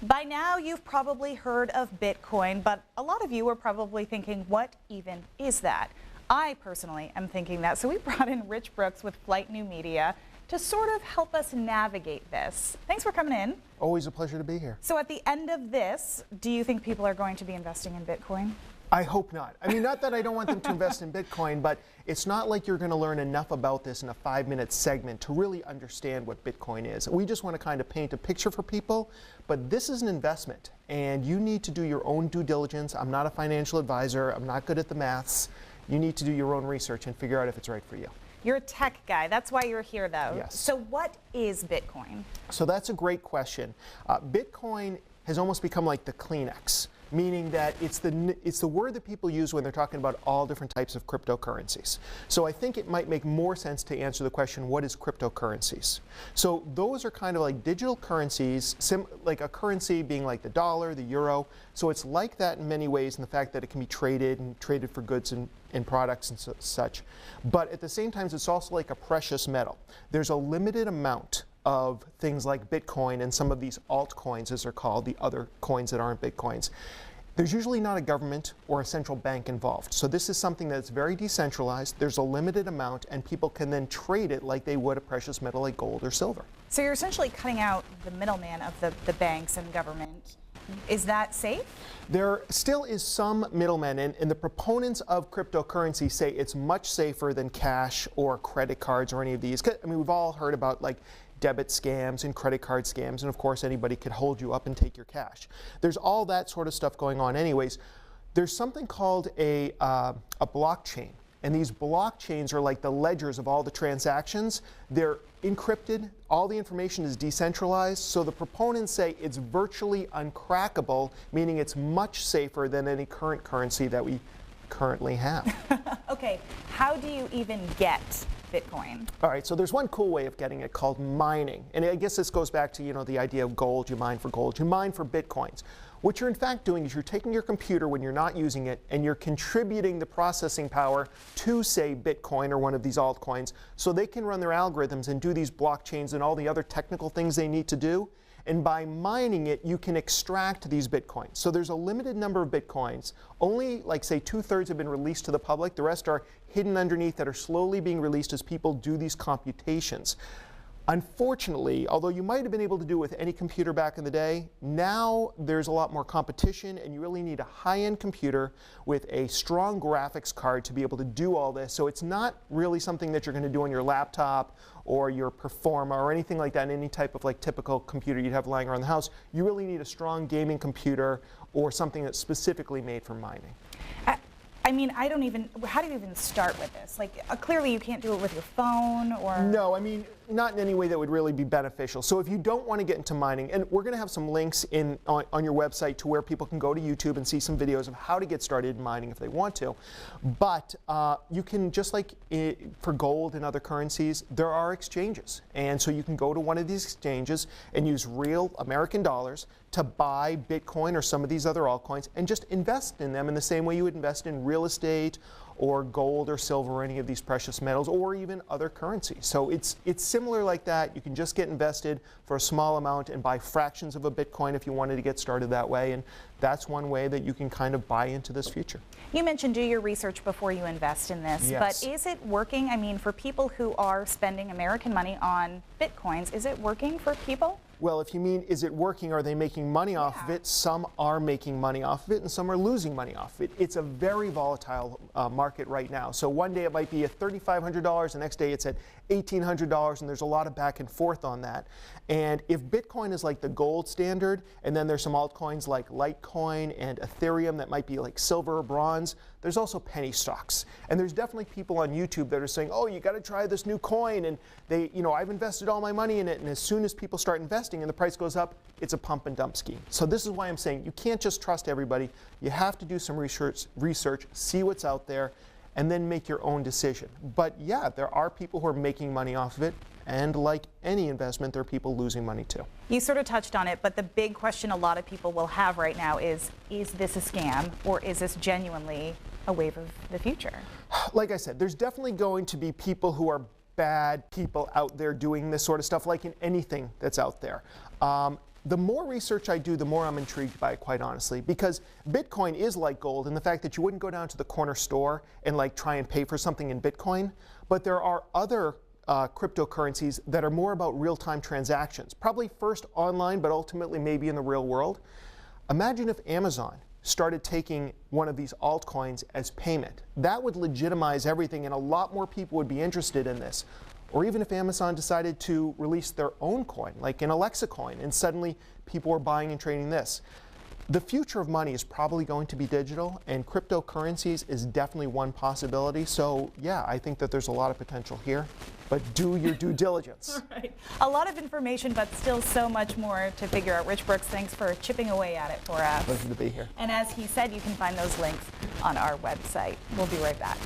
By now, you've probably heard of Bitcoin, but a lot of you are probably thinking, what even is that? I personally am thinking that, so we brought in Rich Brooks with Flight New Media to sort of help us navigate this. Thanks for coming in. Always a pleasure to be here. So at the end of this, do you think people are going to be investing in Bitcoin? I hope not. I mean, not that I don't want them to invest in Bitcoin, but it's not like you're going to learn enough about this in a 5-minute segment to really understand what Bitcoin is. We just want to kind of paint a picture for people, but this is an investment, and you need to do your own due diligence. I'm not a financial advisor. I'm not good at the maths. You need to do your own research and figure out if it's right for you. You're a tech guy. That's why you're here, though. Yes. So what is Bitcoin? So that's a great question. Bitcoin has almost become like the Kleenex, meaning that it's the word that people use when they're talking about all different types of cryptocurrencies. So I think it might make more sense to answer the question, what is cryptocurrencies? So those are kind of like digital currencies, like a currency being like the dollar, the euro. So it's like that in many ways in the fact that it can be traded and traded for goods and products and such. But at the same time, it's also like a precious metal. There's a limited amount of things like Bitcoin and some of these altcoins, as they're called, the other coins that aren't Bitcoins. There's usually not a government or a central bank involved. So this is something that's very decentralized. There's a limited amount, and people can then trade it like they would a precious metal like gold or silver. So you're essentially cutting out the middleman of the banks and government. Is that safe? There still is some middlemen, and the proponents of cryptocurrency say it's much safer than cash or credit cards or any of these. I mean, we've all heard about like debit scams and credit card scams, and of course anybody could hold you up and take your cash. There's all that sort of stuff going on anyways. There's something called a blockchain, and these blockchains are like the ledgers of all the transactions. They're encrypted, all the information is decentralized, so the proponents say it's virtually uncrackable, meaning it's much safer than any current currency that we currently have. Okay, how do you even get Bitcoin? All right, so there's one cool way of getting it called mining. And I guess this goes back to, you know, the idea of gold. You mine for gold. You mine for Bitcoins. What you're in fact doing is you're taking your computer when you're not using it and you're contributing the processing power to, say, Bitcoin or one of these altcoins so they can run their algorithms and do these blockchains and all the other technical things they need to do. And by mining it, you can extract these Bitcoins. So there's a limited number of Bitcoins. Only, like, say, 2/3 have been released to the public. The rest are hidden underneath that are slowly being released as people do these computations. Unfortunately, although you might have been able to do it with any computer back in the day, now there's a lot more competition, and you really need a high-end computer with a strong graphics card to be able to do all this. So it's not really something that you're going to do on your laptop or your Performa or anything like that, any type of like typical computer you'd have lying around the house. You really need a strong gaming computer or something that's specifically made for mining. I mean, how do you even start with this? Like, clearly you can't do it with your phone or... No, I mean, not in any way that would really be beneficial. So if you don't want to get into mining, and we're going to have some links on your website to where people can go to YouTube and see some videos of how to get started in mining if they want to. But you can, just like for gold and other currencies, there are exchanges. And so you can go to one of these exchanges and use real American dollars to buy Bitcoin or some of these other altcoins and just invest in them in the same way you would invest in real estate or gold or silver or any of these precious metals or even other currencies. So it's similar like that. You can just get invested for a small amount and buy fractions of a Bitcoin if you wanted to get started that way. And that's one way that you can kind of buy into this future. You mentioned do your research before you invest in this, yes. But is it working? I mean, for people who are spending American money on Bitcoins, is it working for people? Well, if you mean, is it working? Are they making money off of it? Some are making money off of it, and some are losing money off of it. It's a very volatile market right now. So one day it might be at $3,500, the next day it's at $1,800, and there's a lot of back and forth on that. And if Bitcoin is like the gold standard, and then there's some altcoins like Litecoin and Ethereum that might be like silver or bronze, there's also penny stocks. And there's definitely people on YouTube that are saying, oh, you got to try this new coin, and they, you know, I've invested all my money in it, and as soon as people start investing and the price goes up, it's a pump and dump scheme. So this is why I'm saying you can't just trust everybody. You have to do some research, see what's out there, and then make your own decision. But yeah, there are people who are making money off of it, and like any investment, there are people losing money too. You sort of touched on it, but the big question a lot of people will have right now is this a scam, or is this genuinely a wave of the future? Like I said, there's definitely going to be people who are bad people out there doing this sort of stuff, like in anything that's out there. the more research I do, the more I'm intrigued by it, quite honestly, because Bitcoin is like gold in the fact that you wouldn't go down to the corner store and like try and pay for something in Bitcoin, but there are other cryptocurrencies that are more about real-time transactions, probably first online, but ultimately maybe in the real world. Imagine if Amazon started taking one of these altcoins as payment. That would legitimize everything, and a lot more people would be interested in this. Or even if Amazon decided to release their own coin, like an Alexa coin, and suddenly people are buying and trading this. The future of money is probably going to be digital, and cryptocurrencies is definitely one possibility. So yeah, I think that there's a lot of potential here, but do your due diligence. Right. A lot of information, but still so much more to figure out. Rich Brooks, thanks for chipping away at it for us. Pleasure to be here. And as he said, you can find those links on our website. We'll be right back.